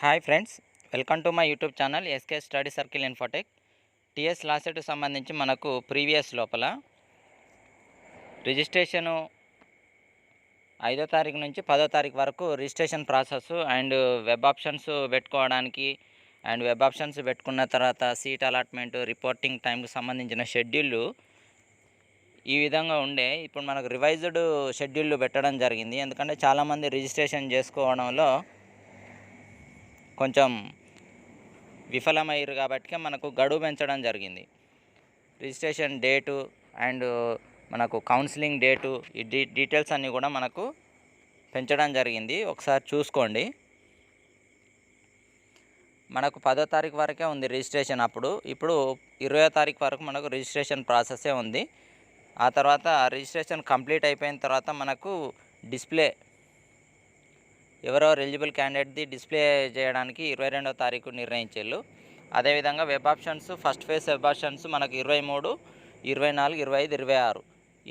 Hi friends, welcome to my YouTube channel SK study circle Infotech. TS లాసెట్కు సంబంధించి మనకు previous లోపల registration 5వ తారీఖు నుంచి 10వ తారీఖు వరకు registration process and web options పెట్టుకోవడానికి అండ్ వెబ్ ఆప్షన్స్ పెట్టుకున్న తర్వాత సీట్ అలాట్మెంట్ రిపోర్టింగ్ టైంకి సంబంధించిన షెడ్యూళ్ళు ఈ విధంగా ఉండే. ఇప్పుడు మనకు రివైజ్డ్ షెడ్యూళ్ళు పెట్టడం జరిగింది. ఎందుకంటే చాలామంది రిజిస్ట్రేషన్ చేసుకోవడంలో కొంచెం విఫలమయ్యారు కాబట్టి మనకు గడువు పెంచడం జరిగింది. రిజిస్ట్రేషన్ డేటు అండ్ మనకు కౌన్సిలింగ్ డేటు ఈ డీటెయిల్స్ అన్నీ కూడా మనకు పెంచడం జరిగింది. ఒకసారి చూసుకోండి. మనకు 10వ తారీఖు వరకే ఉంది రిజిస్ట్రేషన్. ఇప్పుడు 20వ తారీఖు వరకు మనకు రిజిస్ట్రేషన్ ప్రాసెసే ఉంది. ఆ తర్వాత రిజిస్ట్రేషన్ కంప్లీట్ అయిపోయిన తర్వాత మనకు డిస్ప్లే ఎవరెవరు ఎలిజిబుల్ క్యాండిడేట్ది డిస్ప్లే చేయడానికి 22వ తారీఖు నిర్ణయించారు. అదేవిధంగా web options first phase web options మనకు 23, 24, 25, 26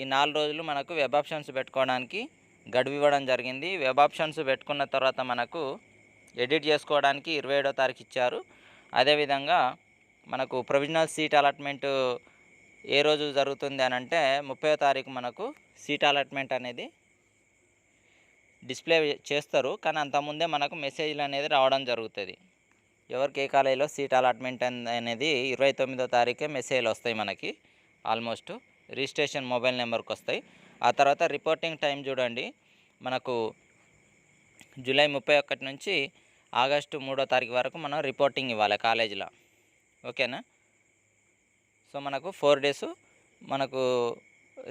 ఈ 4 రోజులు మనకు వెబ్ ఆప్షన్స్ పెట్టుకోవడానికి గడువు ఇవ్వడం జరిగింది. వెబ్ ఆప్షన్స్ పెట్టుకున్న తర్వాత మనకు ఎడిట్ చేసుకోవడానికి 27వ తారీఖు ఇచ్చారు. అదేవిధంగా మనకు ప్రొవిజనల్ సీట్ అలాట్మెంట్ ఏ రోజు జరుగుతుంది అని అంటే 30వ తారీఖు మనకు సీట్ అలాట్మెంట్ అనేది డిస్ప్లే చేస్తారు. కానీ అంతకుముందే మనకు మెసేజ్లు అనేది రావడం జరుగుతుంది. ఎవరికి ఏ కాలేజీలో సీట్ అలాట్మెంట్ అనేది 29వ తారీఖే మెసేజ్లు వస్తాయి మనకి. ఆల్మోస్ట్ రిజిస్ట్రేషన్ మొబైల్ నెంబర్కి వస్తాయి. ఆ తర్వాత రిపోర్టింగ్ టైం చూడండి, మనకు జూలై 31 నుంచి ఆగస్టు 3వ తారీఖు వరకు మనం రిపోర్టింగ్ ఇవ్వాలి కాలేజీలో. ఓకేనా? సో మనకు 4 days మనకు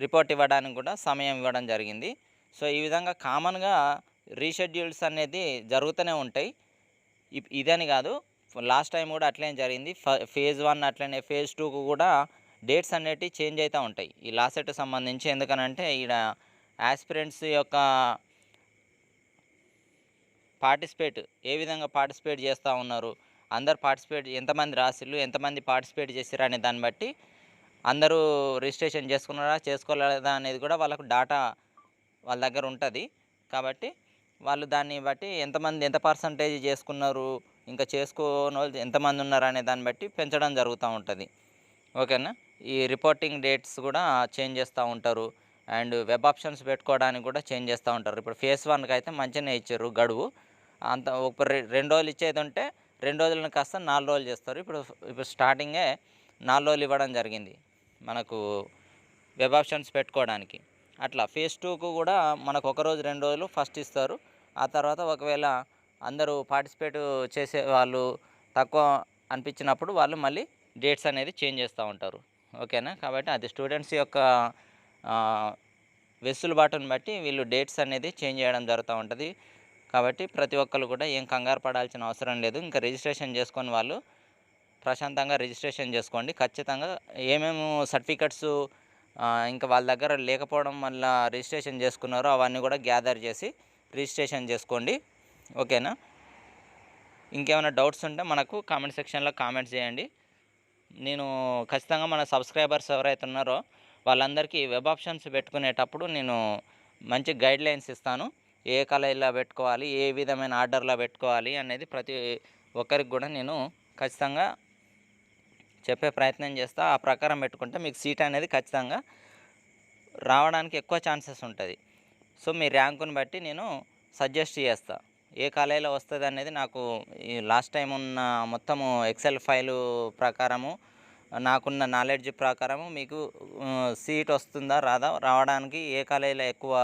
రిపోర్ట్ ఇవ్వడానికి కూడా సమయం ఇవ్వడం జరిగింది. సో ఈ విధంగా కామన్గా రీషెడ్యూల్స్ అనేది జరుగుతూనే ఉంటాయి. ఇదని కాదు, లాస్ట్ టైం కూడా అట్లనే జరిగింది. ఫేజ్ 1 అట్లనే ఫేజ్ 2కు కూడా డేట్స్ అనేటివి చేంజ్ అవుతూ ఉంటాయి ఈ లాసెట్కి సంబంధించి. ఎందుకనంటే ఈడ యాస్పిరెంట్స్ యొక్క పార్టిసిపేట్ ఏ విధంగా పార్టిసిపేట్ చేస్తూ ఉన్నారు, అందరు పార్టిసిపేట్ ఎంతమంది రాసిళ్ళు, ఎంతమంది పార్టిసిపేట్ చేశారు అనే దాన్ని బట్టి అందరూ రిజిస్ట్రేషన్ చేసుకున్నారా చేసుకోలేదా అనేది కూడా వాళ్ళకు డాటా వాళ్ళ దగ్గర ఉంటుంది. కాబట్టి వాళ్ళు దాన్ని బట్టి ఎంత పర్సంటేజ్ చేసుకున్నారు, ఇంకా చేసుకోని వాళ్ళు ఎంతమంది ఉన్నారు అనే దాన్ని బట్టి పెంచడం జరుగుతూ ఉంటుంది. ఓకేనా? ఈ రిపోర్టింగ్ డేట్స్ కూడా చేంజ్ చేస్తూ ఉంటారు అండ్ వెబ్ ఆప్షన్స్ పెట్టుకోవడానికి కూడా చేంజ్ చేస్తూ ఉంటారు. ఇప్పుడు ఫేజ్ 1కి అయితే మంచిగానే ఇచ్చారు గడువు. అంత ఒక 2 రోజులు ఇచ్చేది ఉంటే 2 రోజులను కాస్త 4 రోజులు చేస్తారు. ఇప్పుడు స్టార్టింగే 4 రోజులు ఇవ్వడం జరిగింది మనకు వెబ్ ఆప్షన్స్ పెట్టుకోవడానికి. అట్లా ఫేజ్ 2కు కూడా మనకు 1 రోజు 2 రోజులు ఫస్ట్ ఇస్తారు. ఆ తర్వాత ఒకవేళ అందరూ పార్టిసిపేట్ చేసే వాళ్ళు తక్కువ అనిపించినప్పుడు వాళ్ళు మళ్ళీ డేట్స్ అనేది చేంజ్ చేస్తూ ఉంటారు. ఓకేనా? కాబట్టి అది స్టూడెంట్స్ యొక్క వెసులుబాటును బట్టి వీళ్ళు డేట్స్ అనేది చేంజ్ చేయడం జరుగుతూ ఉంటుంది. కాబట్టి ప్రతి ఒక్కరు కూడా ఏం కంగారు పడాల్సిన అవసరం లేదు. ఇంకా రిజిస్ట్రేషన్ చేసుకొని వాళ్ళు ప్రశాంతంగా రిజిస్ట్రేషన్ చేసుకోండి. ఖచ్చితంగా ఏమేమి సర్టిఫికెట్స్ ఇంకా వాళ్ళ దగ్గర లేకపోవడం వల్ల రిజిస్ట్రేషన్ చేసుకున్నారో అవన్నీ కూడా గ్యాదర్ చేసి రిజిస్ట్రేషన్ చేసుకోండి. ఓకేనా? ఇంకేమైనా డౌట్స్ ఉంటే మనకు కామెంట్ సెక్షన్లో కామెంట్స్ చేయండి. నేను ఖచ్చితంగా మన సబ్స్క్రైబర్స్ ఎవరైతే ఉన్నారో వాళ్ళందరికీ వెబ్ ఆప్షన్స్ పెట్టుకునేటప్పుడు నేను మంచి గైడ్లైన్స్ ఇస్తాను. ఏ కాలేజీలో పెట్టుకోవాలి, ఏ విధమైన ఆర్డర్లో పెట్టుకోవాలి అనేది ప్రతి ఒక్కరికి కూడా నేను ఖచ్చితంగా చెప్పే ప్రయత్నం చేస్తా. ఆ ప్రకారం పెట్టుకుంటే మీకు సీట్ అనేది ఖచ్చితంగా రావడానికి ఎక్కువ ఛాన్సెస్ ఉంటుంది. సో మీ ర్యాంకుని బట్టి నేను సజెస్ట్ చేస్తా ఏ కాలేజీలో వస్తుంది అనేది. నాకు ఈ లాస్ట్ టైం ఉన్న మొత్తము ఎక్సెల్ ఫైలు ప్రకారము నాకున్న నాలెడ్జ్ ప్రకారము మీకు సీట్ వస్తుందా రాదా, రావడానికి ఏ కాలేజీలో ఎక్కువ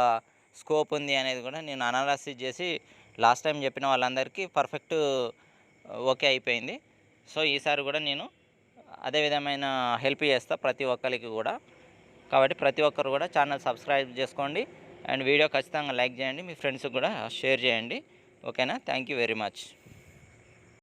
స్కోప్ ఉంది అనేది కూడా నేను అనాలసిస్ చేసి లాస్ట్ టైం చెప్పిన వాళ్ళందరికీ పర్ఫెక్ట్ ఓకే అయిపోయింది. సో ఈసారి కూడా నేను అదే విధమైన హెల్ప్ చేస్తా ప్రతి ఒక్కరికి కూడా. కాబట్టి ప్రతి ఒక్కరు కూడా ఛానల్ సబ్స్క్రైబ్ చేసుకోండి అండ్ వీడియో ఖచ్చితంగా లైక్ చేయండి, మీ ఫ్రెండ్స్కి కూడా షేర్ చేయండి. ఓకేనా? Thank you very much.